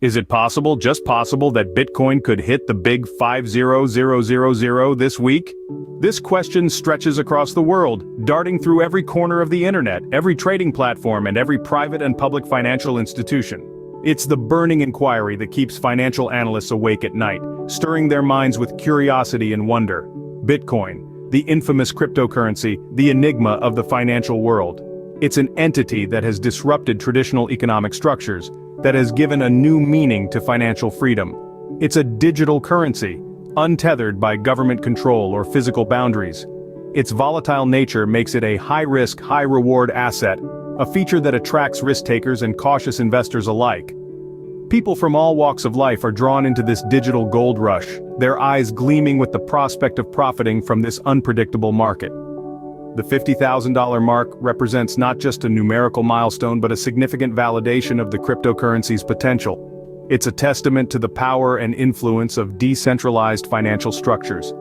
Is it possible, just possible, that Bitcoin could hit the big 50000 this week? This question stretches across the world, darting through every corner of the internet, every trading platform, and every private and public financial institution. It's the burning inquiry that keeps financial analysts awake at night, stirring their minds with curiosity and wonder. Bitcoin, the infamous cryptocurrency, the enigma of the financial world. It's an entity that has disrupted traditional economic structures, that has given a new meaning to financial freedom. It's a digital currency, untethered by government control or physical boundaries. Its volatile nature makes it a high-risk, high-reward asset, a feature that attracts risk-takers and cautious investors alike. People from all walks of life are drawn into this digital gold rush, their eyes gleaming with the prospect of profiting from this unpredictable market. The $50,000 mark represents not just a numerical milestone but a significant validation of the cryptocurrency's potential. It's a testament to the power and influence of decentralized financial structures.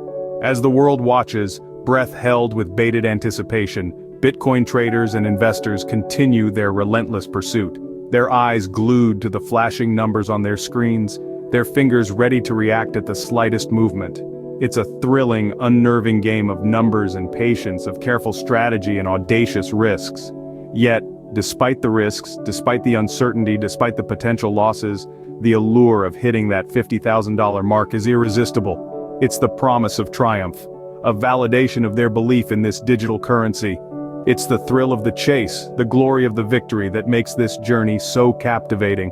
As the world watches, breath held with bated anticipation, Bitcoin traders and investors continue their relentless pursuit, their eyes glued to the flashing numbers on their screens, their fingers ready to react at the slightest movement. It's a thrilling, unnerving game of numbers and patience, of careful strategy and audacious risks. Yet, despite the risks, despite the uncertainty, despite the potential losses, the allure of hitting that $50,000 mark is irresistible. It's the promise of triumph, a validation of their belief in this digital currency. It's the thrill of the chase, the glory of the victory that makes this journey so captivating.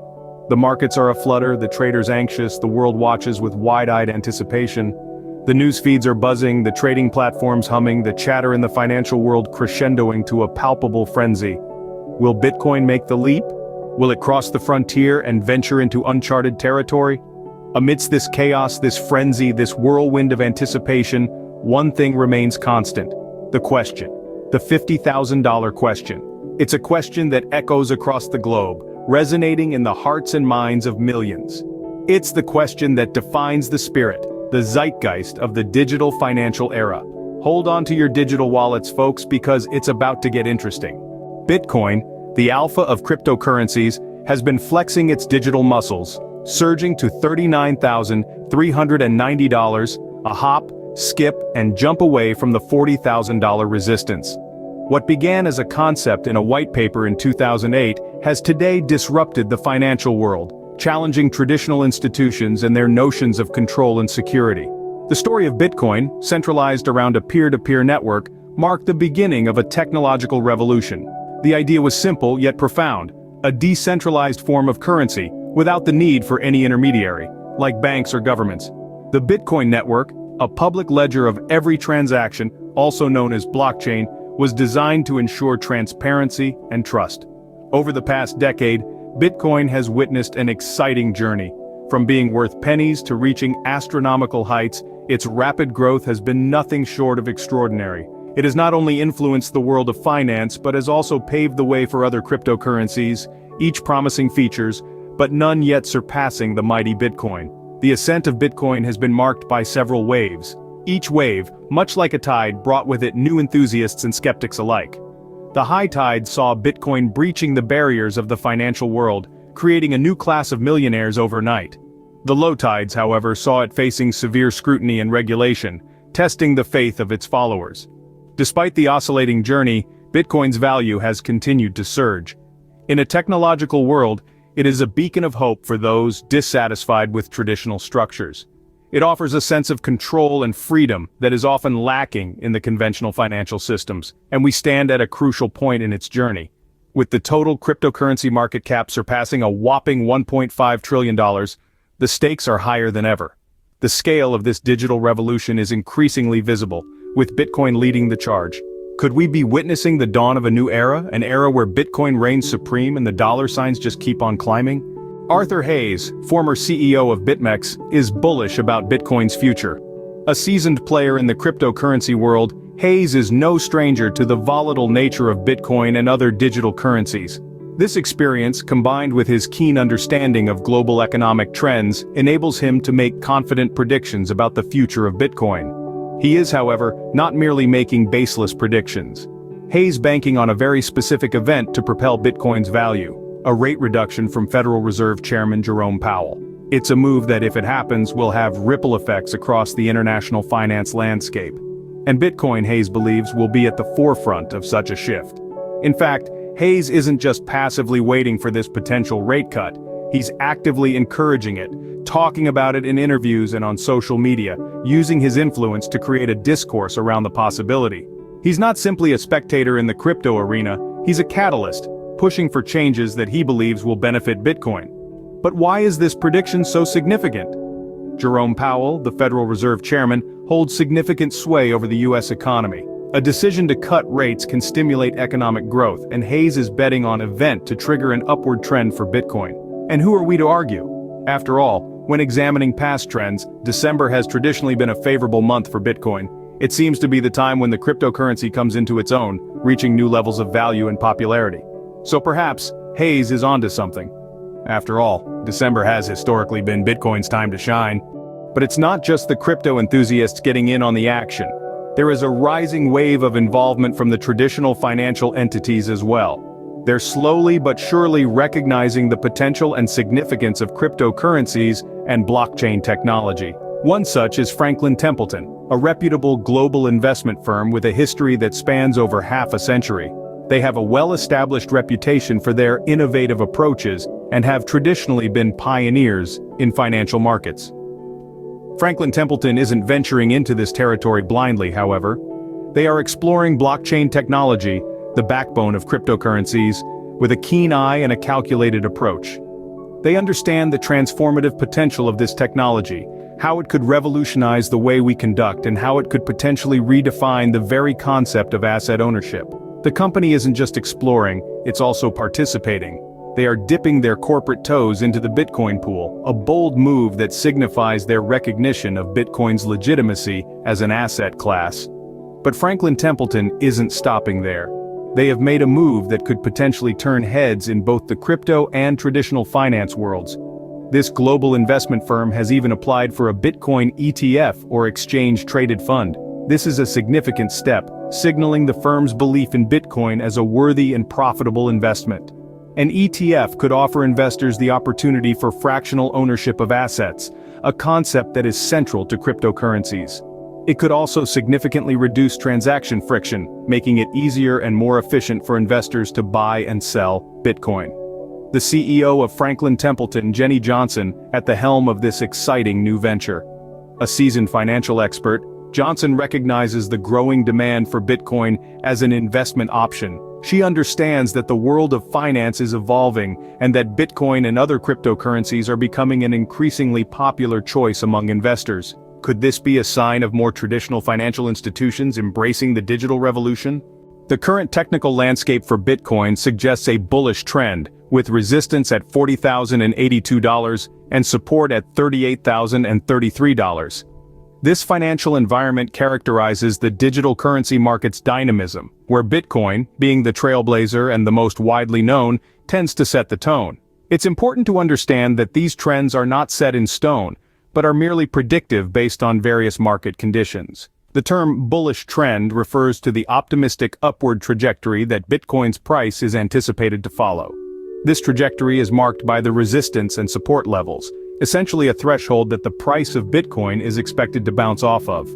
The markets are aflutter, the traders anxious, the world watches with wide-eyed anticipation. The news feeds are buzzing, the trading platforms humming, the chatter in the financial world crescendoing to a palpable frenzy. Will Bitcoin make the leap? Will it cross the frontier and venture into uncharted territory? Amidst this chaos, this frenzy, this whirlwind of anticipation, one thing remains constant: the question. The $50,000 question. It's a question that echoes across the globe, resonating in the hearts and minds of millions. It's the question that defines the spirit, the zeitgeist of the digital financial era. Hold on to your digital wallets, folks, because it's about to get interesting. Bitcoin, the alpha of cryptocurrencies, has been flexing its digital muscles, surging to $39,390, a hop, skip, and jump away from the $40,000 resistance. What began as a concept in a white paper in 2008 has today disrupted the financial world, challenging traditional institutions and their notions of control and security. The story of Bitcoin, centralized around a peer-to-peer network, marked the beginning of a technological revolution. The idea was simple yet profound: a decentralized form of currency, without the need for any intermediary, like banks or governments. The Bitcoin network, a public ledger of every transaction, also known as blockchain, was designed to ensure transparency and trust. Over the past decade, Bitcoin has witnessed an exciting journey. From being worth pennies to reaching astronomical heights, its rapid growth has been nothing short of extraordinary. It has not only influenced the world of finance but has also paved the way for other cryptocurrencies, each promising features, but none yet surpassing the mighty Bitcoin. The ascent of Bitcoin has been marked by several waves. Each wave, much like a tide, brought with it new enthusiasts and skeptics alike. The high tide saw Bitcoin breaching the barriers of the financial world, creating a new class of millionaires overnight. The low tides, however, saw it facing severe scrutiny and regulation, testing the faith of its followers. Despite the oscillating journey, Bitcoin's value has continued to surge. In a technological world, it is a beacon of hope for those dissatisfied with traditional structures. It offers a sense of control and freedom that is often lacking in the conventional financial systems, and we stand at a crucial point in its journey. With the total cryptocurrency market cap surpassing a whopping $1.5 trillion, the stakes are higher than ever. The scale of this digital revolution is increasingly visible, with Bitcoin leading the charge. Could we be witnessing the dawn of a new era, an era where Bitcoin reigns supreme and the dollar signs just keep on climbing? Arthur Hayes, former CEO of BitMEX, is bullish about Bitcoin's future. A seasoned player in the cryptocurrency world, Hayes is no stranger to the volatile nature of Bitcoin and other digital currencies. This experience, combined with his keen understanding of global economic trends, enables him to make confident predictions about the future of Bitcoin. He is, however, not merely making baseless predictions. Hayes banking on a very specific event to propel Bitcoin's value: a rate reduction from Federal Reserve Chairman Jerome Powell. It's a move that, if it happens, will have ripple effects across the international finance landscape. And Bitcoin, Hayes believes, will be at the forefront of such a shift. In fact, Hayes isn't just passively waiting for this potential rate cut. He's actively encouraging it, talking about it in interviews and on social media, using his influence to create a discourse around the possibility. He's not simply a spectator in the crypto arena, he's a catalyst, pushing for changes that he believes will benefit Bitcoin. But why is this prediction so significant? Jerome Powell, the Federal Reserve Chairman, holds significant sway over the U.S. economy. A decision to cut rates can stimulate economic growth, and Hayes is betting on an event to trigger an upward trend for Bitcoin. And who are we to argue? After all, when examining past trends, December has traditionally been a favorable month for Bitcoin. It seems to be the time when the cryptocurrency comes into its own, reaching new levels of value and popularity. So perhaps, Hayes is onto something. After all, December has historically been Bitcoin's time to shine. But it's not just the crypto enthusiasts getting in on the action. There is a rising wave of involvement from the traditional financial entities as well. They're slowly but surely recognizing the potential and significance of cryptocurrencies and blockchain technology. One such is Franklin Templeton, a reputable global investment firm with a history that spans over half a century. They have a well-established reputation for their innovative approaches and have traditionally been pioneers in financial markets. Franklin Templeton isn't venturing into this territory blindly, however. They are exploring blockchain technology, the backbone of cryptocurrencies, with a keen eye and a calculated approach. They understand the transformative potential of this technology, how it could revolutionize the way we conduct and how it could potentially redefine the very concept of asset ownership. The company isn't just exploring, it's also participating. They are dipping their corporate toes into the Bitcoin pool, a bold move that signifies their recognition of Bitcoin's legitimacy as an asset class. But Franklin Templeton isn't stopping there. They have made a move that could potentially turn heads in both the crypto and traditional finance worlds. This global investment firm has even applied for a Bitcoin ETF or exchange-traded fund. This is a significant step, signaling the firm's belief in Bitcoin as a worthy and profitable investment. An ETF could offer investors the opportunity for fractional ownership of assets, a concept that is central to cryptocurrencies. It could also significantly reduce transaction friction, making it easier and more efficient for investors to buy and sell Bitcoin. The CEO of Franklin Templeton, Jenny Johnson, at the helm of this exciting new venture. A seasoned financial expert, Johnson recognizes the growing demand for Bitcoin as an investment option. She understands that the world of finance is evolving and that Bitcoin and other cryptocurrencies are becoming an increasingly popular choice among investors. Could this be a sign of more traditional financial institutions embracing the digital revolution? The current technical landscape for Bitcoin suggests a bullish trend, with resistance at $40,082 and support at $38,033. This financial environment characterizes the digital currency market's dynamism, where Bitcoin, being the trailblazer and the most widely known, tends to set the tone. It's important to understand that these trends are not set in stone, but are merely predictive based on various market conditions. The term bullish trend refers to the optimistic upward trajectory that Bitcoin's price is anticipated to follow. This trajectory is marked by the resistance and support levels, essentially a threshold that the price of Bitcoin is expected to bounce off of.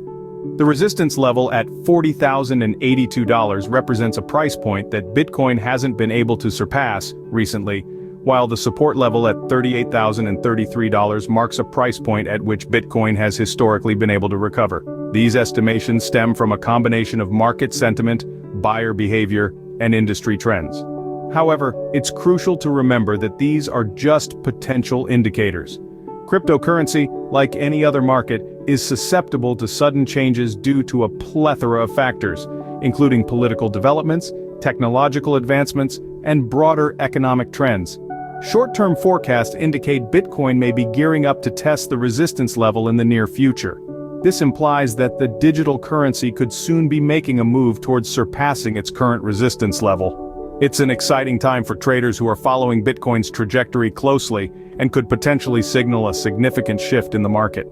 The resistance level at $40,082 represents a price point that Bitcoin hasn't been able to surpass recently, while the support level at $38,033 marks a price point at which Bitcoin has historically been able to recover. These estimations stem from a combination of market sentiment, buyer behavior, and industry trends. However, it's crucial to remember that these are just potential indicators. Cryptocurrency, like any other market, is susceptible to sudden changes due to a plethora of factors, including political developments, technological advancements, and broader economic trends. Short-term forecasts indicate Bitcoin may be gearing up to test the resistance level in the near future. This implies that the digital currency could soon be making a move towards surpassing its current resistance level. It's an exciting time for traders who are following Bitcoin's trajectory closely and could potentially signal a significant shift in the market.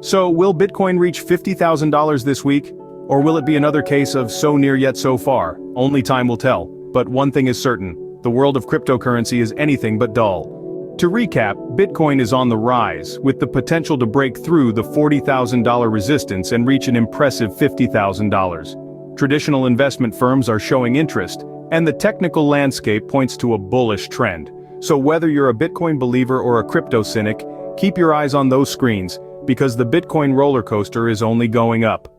So, will Bitcoin reach $50,000 this week? Or will it be another case of so near yet so far? Only time will tell. But one thing is certain, the world of cryptocurrency is anything but dull. To recap, Bitcoin is on the rise, with the potential to break through the $40,000 resistance and reach an impressive $50,000. Traditional investment firms are showing interest, and the technical landscape points to a bullish trend. So whether you're a Bitcoin believer or a crypto cynic, keep your eyes on those screens, because the Bitcoin roller coaster is only going up.